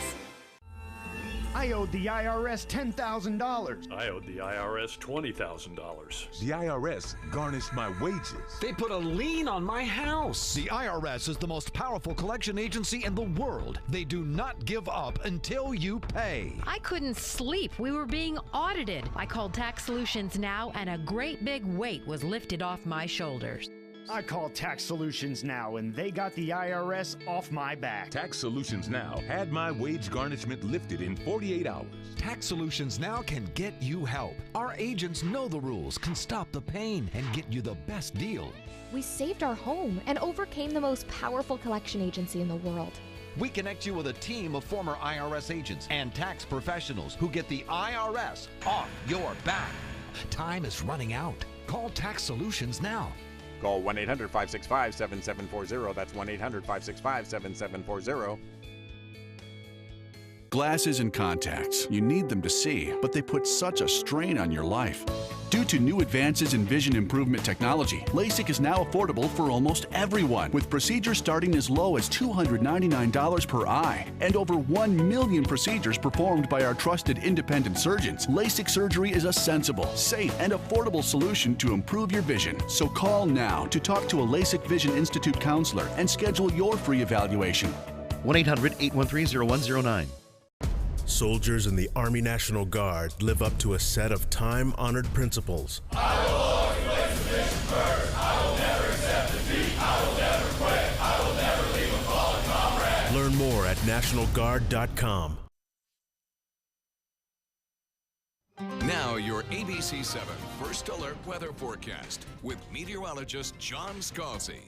I owed the IRS $10,000. I owed the IRS $20,000. The IRS garnished my wages. They put a lien on my house. The IRS is the most powerful collection agency in the world. They do not give up until you pay. I couldn't sleep. We were being audited. I called Tax Solutions Now, and a great big weight was lifted off my shoulders. I called Tax Solutions Now, and they got the IRS off my back. Tax Solutions Now had my wage garnishment lifted in 48 hours. Tax Solutions Now can get you help. Our agents know the rules, can stop the pain, and get you the best deal. We saved our home and overcame the most powerful collection agency in the world. We connect you with a team of former IRS agents and tax professionals who get the IRS off your back. Time is running out. Call Tax Solutions now. Call 1-800-565-7740. That's 1-800-565-7740. Glasses and contacts. You need them to see, but they put such a strain on your life. Due to new advances in vision improvement technology, LASIK is now affordable for almost everyone, with procedures starting as low as $299 per eye, and over 1 million procedures performed by our trusted independent surgeons. LASIK surgery is a sensible, safe, and affordable solution to improve your vision. So call now to talk to a LASIK Vision Institute counselor and schedule your free evaluation. 1-800-813-0109. Soldiers in the Army National Guard live up to a set of time-honored principles. I will always place the mission first. I will never accept defeat. I will never quit. I will never leave a fallen comrade. Learn more at nationalguard.com. Now your ABC 7 First Alert weather forecast with meteorologist John Scalzi.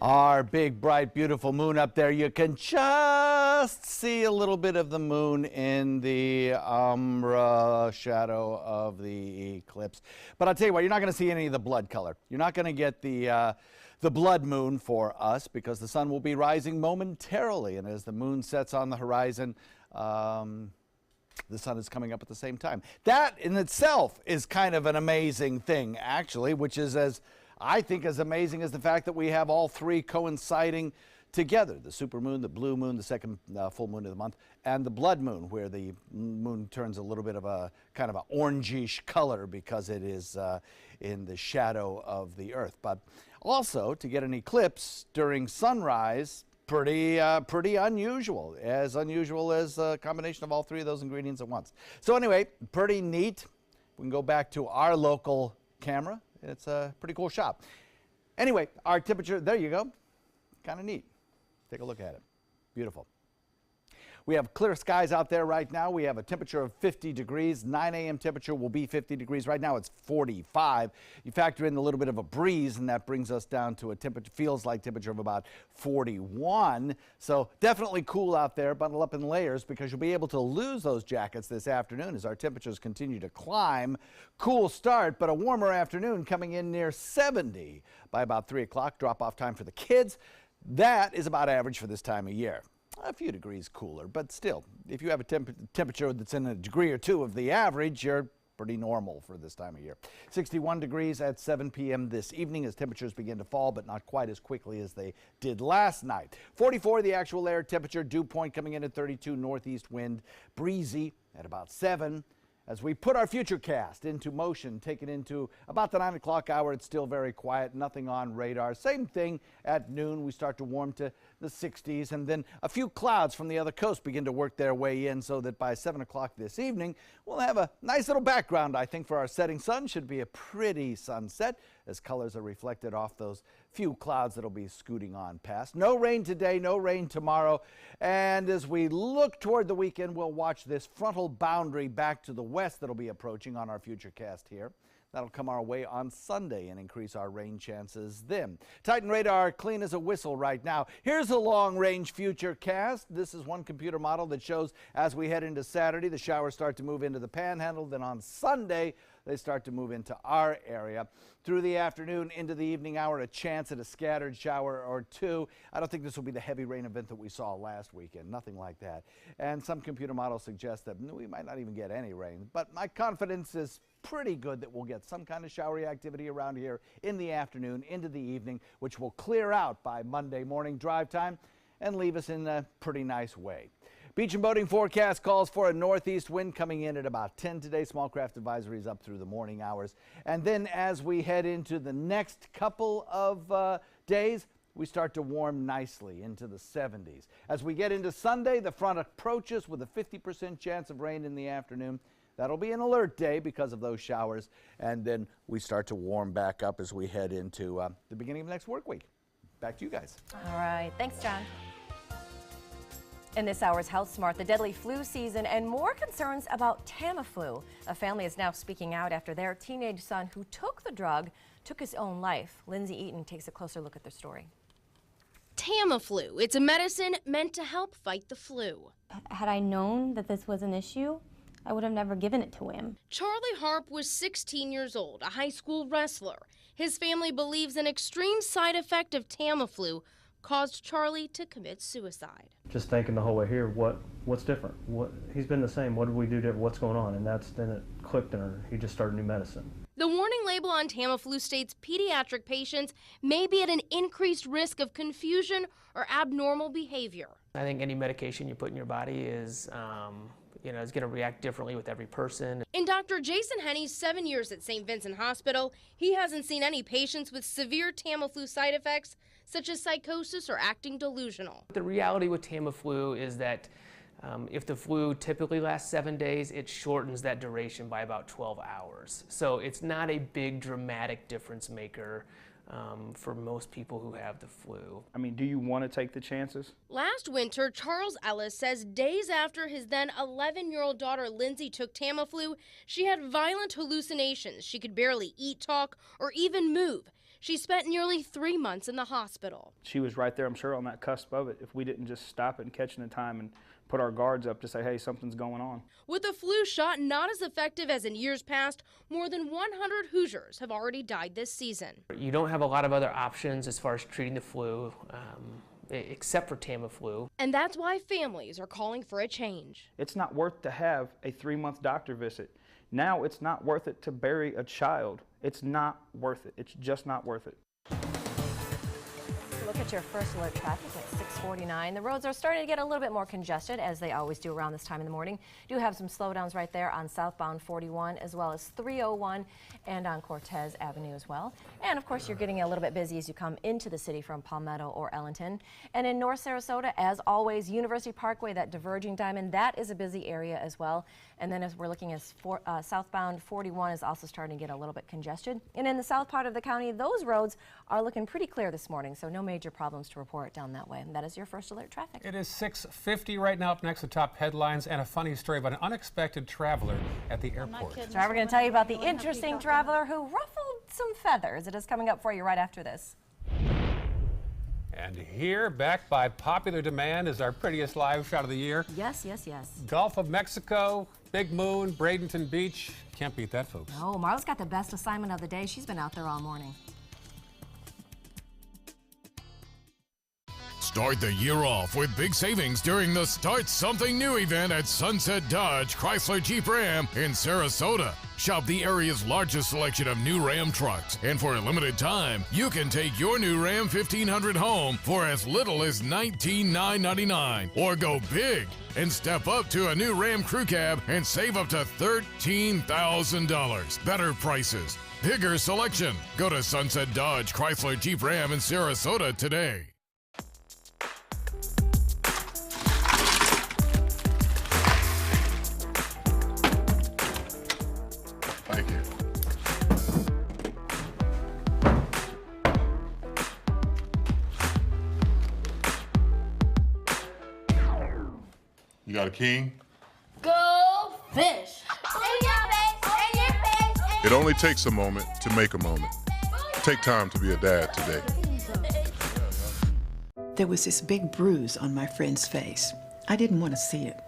Our big, bright, beautiful moon up there. You can just see a little bit of the moon in the umbra shadow of the eclipse. But I'll tell you what, you're not going to see any of the blood color. You're not going to get the the blood moon for us because the sun will be rising momentarily. And as the moon sets on the horizon, the sun is coming up at the same time. That in itself is kind of an amazing thing, actually, which is I think as amazing as the fact that we have all three coinciding together: the supermoon, the blue moon, the second full moon of the month, and the blood moon, where the moon turns a little bit of a kind of an orangish color because it is in the shadow of the earth. But also to get an eclipse during sunrise, pretty unusual as a combination of all three of those ingredients at once. So anyway, pretty neat. We can go back to our local camera. It's a pretty cool shot. Anyway, our temperature, there you go. Kind of neat. Take a look at it. Beautiful. We have clear skies out there right now. We have a temperature of 50 degrees. 9 a.m. temperature will be 50 degrees. Right now it's 45. You factor in a little bit of a breeze, and that brings us down to a temperature, feels like temperature of about 41. So definitely cool out there. Bundle up in layers because you'll be able to lose those jackets this afternoon as our temperatures continue to climb. Cool start, but a warmer afternoon coming in near 70 by about 3 o'clock. Drop-off time for the kids. That is about average for this time of year. A few degrees cooler, but still, if you have a temperature that's in a degree or two of the average, you're pretty normal for this time of year. 61 degrees at 7 p.m. this evening as temperatures begin to fall, but not quite as quickly as they did last night. 44 the actual air temperature, dew point coming in at 32, northeast wind, breezy at about 7. As we put our futurecast into motion, take it into about the 9 o'clock hour, it's still very quiet, nothing on radar. Same thing at noon, we start to warm to the 60s, and then a few clouds from the other coast begin to work their way in so that by 7 o'clock this evening, we'll have a nice little background, I think, for our setting sun. Should be a pretty sunset as colors are reflected off those few clouds that'll be scooting on past. No rain today, no rain tomorrow. And as we look toward the weekend, we'll watch this frontal boundary back to the west that'll be approaching on our futurecast here. That'll come our way on Sunday and increase our rain chances then. Titan radar clean as a whistle right now. Here's a long-range futurecast. This is one computer model that shows as we head into Saturday, the showers start to move into the panhandle. Then on Sunday, they start to move into our area. Through the afternoon into the evening hour, a chance at a scattered shower or two. I don't think this will be the heavy rain event that we saw last weekend, nothing like that. And some computer models suggest that we might not even get any rain, but my confidence is pretty good that we'll get some kind of showery activity around here in the afternoon into the evening, which will clear out by Monday morning drive time and leave us in a pretty nice way. Beach and boating forecast calls for a northeast wind coming in at about 10 today. Small craft advisories up through the morning hours. And then as we head into the next couple of days, we start to warm nicely into the 70s. As we get into Sunday, the front approaches with a 50% chance of rain in the afternoon. That'll be an alert day because of those showers. And then we start to warm back up as we head into the beginning of next work week. Back to you guys. All right. Thanks, John. In this hour's Health Smart, the deadly flu season and more concerns about Tamiflu. A family is now speaking out after their teenage son who took the drug took his own life. Lindsay Eaton takes a closer look at their story. Tamiflu. It's a medicine meant to help fight the flu. Had I known that this was an issue, I would have never given it to him. Charlie Harp was 16 years old, a high school wrestler. His family believes an extreme side effect of Tamiflu caused Charlie to commit suicide. Just thinking the whole way here, what's different? He's been the same. What did we do different? What's going on? And then it clicked, and he just started new medicine. The warning label on Tamiflu states pediatric patients may be at an increased risk of confusion or abnormal behavior. I think any medication you put in your body is is going to react differently with every person. In Dr. Jason Henney's 7 years at St. Vincent Hospital, he hasn't seen any patients with severe Tamiflu side effects, such as psychosis or acting delusional. The reality with Tamiflu is that if the flu typically lasts 7 days, it shortens that duration by about 12 hours. So it's not a big dramatic difference maker for most people who have the flu. I mean, do you want to take the chances? Last winter, Charles Ellis says days after his then 11-year-old daughter Lindsay took Tamiflu, she had violent hallucinations. She could barely eat, talk, or even move. She spent nearly 3 months in the hospital. She was right there, I'm sure, on that cusp of it. If we didn't just stop it and catch it in time and put our guards up to say, hey, something's going on. With a flu shot not as effective as in years past, more than 100 Hoosiers have already died this season. You don't have a lot of other options as far as treating the flu, except for Tamiflu. And that's why families are calling for a change. It's not worth to have a 3-month doctor visit. Now it's not worth it to bury a child. It's not worth it. It's just not worth it. Look at your first alert traffic at 6:49. The roads are starting to get a little bit more congested, as they always do around this time in the morning. Do have some slowdowns right there on southbound 41 as well as 301 and on Cortez Avenue as well. And of course, you're getting a little bit busy as you come into the city from Palmetto or Ellington. And in North Sarasota, as always, University Parkway, that diverging diamond, that is a busy area as well. And then as we're looking at southbound 41 is also starting to get a little bit congested. And in the south part of the county, those roads are looking pretty clear this morning, so no major problems to report down that way. And that is your first alert traffic. It is 6:50 right now. Up next, the top headlines and a funny story about an unexpected traveler at the airport. So we're going to tell you about the interesting traveler who ruffled some feathers. It is coming up for you right after this. And here, back by popular demand, is our prettiest live shot of the year. Yes, yes, yes. Gulf of Mexico, Big Moon, Bradenton Beach. Can't beat that, folks. Oh, Marla's got the best assignment of the day. She's been out there all morning. Start the year off with big savings during the Start Something New event at Sunset Dodge Chrysler Jeep Ram in Sarasota. Shop the area's largest selection of new Ram trucks, and for a limited time, you can take your new Ram 1500 home for as little as $19,999. Or go big and step up to a new Ram Crew Cab and save up to $13,000. Better prices, bigger selection. Go to Sunset Dodge Chrysler Jeep Ram in Sarasota today. Thank you. You got a king? Go fish! It only takes a moment to make a moment. Take time to be a dad today. There was this big bruise on my friend's face. I didn't want to see it.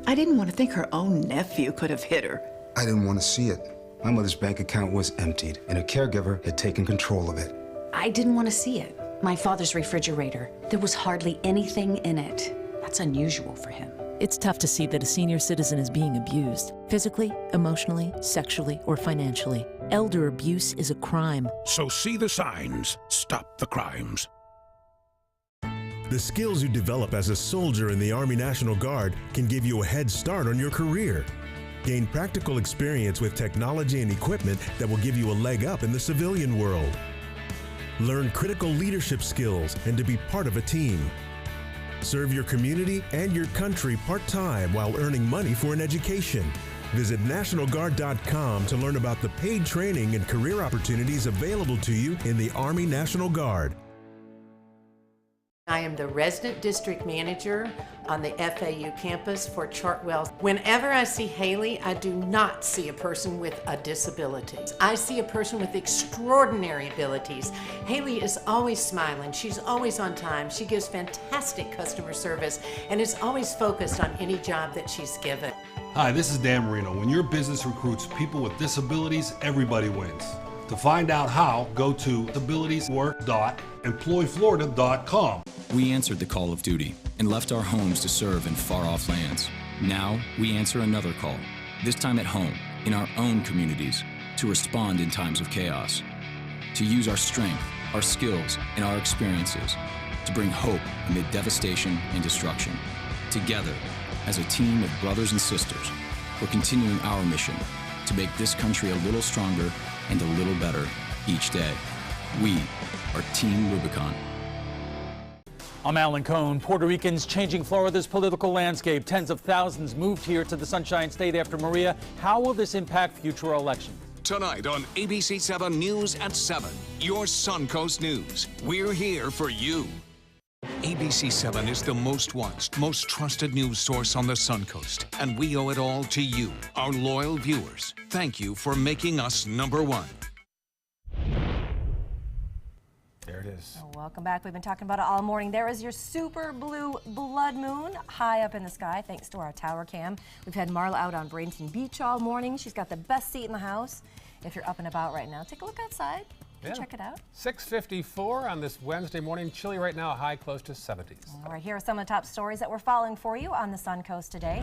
I didn't want to think her own nephew could have hit her. I didn't want to see it. My mother's bank account was emptied, and a caregiver had taken control of it. I didn't want to see it. My father's refrigerator, there was hardly anything in it. That's unusual for him. It's tough to see that a senior citizen is being abused, physically, emotionally, sexually, or financially. Elder abuse is a crime. So see the signs. Stop the crimes. The skills you develop as a soldier in the Army National Guard can give you a head start on your career. Gain practical experience with technology and equipment that will give you a leg up in the civilian world. Learn critical leadership skills and to be part of a team. Serve your community and your country part-time while earning money for an education. Visit NationalGuard.com to learn about the paid training and career opportunities available to you in the Army National Guard. I am the resident district manager on the FAU campus for Chartwell. Whenever I see Haley, I do not see a person with a disability. I see a person with extraordinary abilities. Haley is always smiling. She's always on time. She gives fantastic customer service and is always focused on any job that she's given. Hi, this is Dan Marino. When your business recruits people with disabilities, everybody wins. To find out how, go to disabilitieswork.employflorida.com. We answered the call of duty and left our homes to serve in far-off lands. Now, we answer another call, this time at home, in our own communities, to respond in times of chaos, to use our strength, our skills, and our experiences to bring hope amid devastation and destruction. Together, as a team of brothers and sisters, we're continuing our mission to make this country a little stronger and a little better each day. We are Team Rubicon. I'm Alan Cohn. Puerto Ricans changing Florida's political landscape. Tens of thousands moved here to the Sunshine State after Maria. How will this impact future elections? Tonight on ABC 7 News at 7, your Suncoast News. We're here for you. ABC 7 is the most watched, most trusted news source on the Suncoast, and we owe it all to you, our loyal viewers. Thank you for making us #1. There it is. Oh, welcome back. We've been talking about it all morning. There is your super blue blood moon high up in the sky, thanks to our tower cam. We've had Marla out on Bradenton Beach all morning. She's got the best seat in the house. If you're up and about right now, take a look outside. Yeah. Check it out. 6:54 on this Wednesday morning. Chilly right now, high close to 70s. All right, here are some of the top stories that we're following for you on the Suncoast today.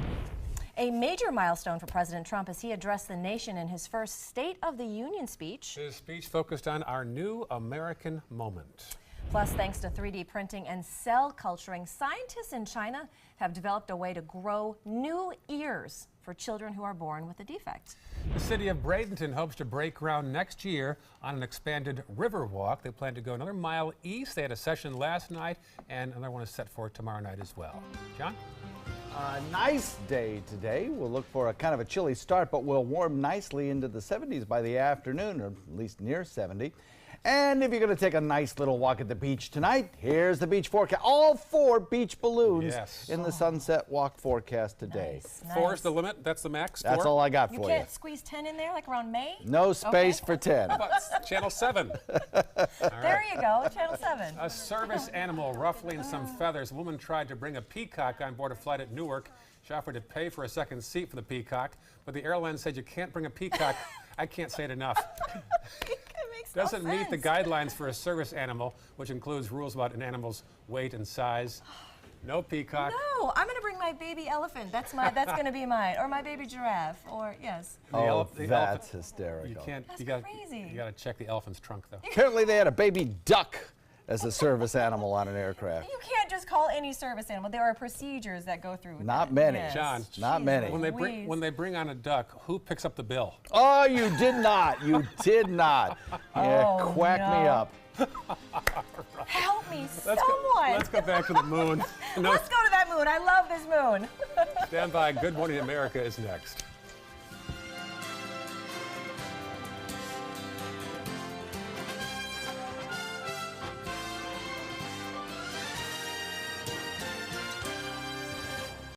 A major milestone for President Trump as he addressed the nation in his first State of the Union speech. His speech focused on our new American moment. Plus, thanks to 3D printing and cell culturing, scientists in China have developed a way to grow new ears for children who are born with a defect. The city of Bradenton hopes to break ground next year on an expanded river walk. They plan to go another mile east. They had a session last night, and another one is set for tomorrow night as well. John? A nice day today. We'll look for a kind of a chilly start, but we'll warm nicely into the 70s by the afternoon, or at least near 70. And if you're going to take a nice little walk at the beach tonight, here's the beach forecast. All 4 beach balloons in the Sunset Walk forecast today. Nice. 4 is the limit? That's the max? That's all I got for you. You can't squeeze 10 in there, like around May? No space for 10. How about Channel 7? There you go, Channel 7. A service animal ruffling some feathers. A woman tried to bring a peacock on board a flight at Newark. She offered to pay for a second seat for the peacock, but the airline said you can't bring a peacock. I can't say it enough. Doesn't meet the guidelines for a service animal, which includes rules about an animal's weight and size. No peacock. No, I'm going to bring my baby elephant. That's going to be mine. Or my baby giraffe. Or, yes. That's hysterical. You can't. That's crazy. You got to check the elephant's trunk, though. Apparently they had a baby duck as a service animal on an aircraft. You can't just call any service animal. There are procedures that go through with Not that. many. Yes. John. Not many. When they bring on a duck, who picks up the bill? Oh, you did not. You did not. Yeah, quack me up. Help me, Let's go back to the moon. Let's go to that moon. I love this moon. Stand by. Good Morning America is next.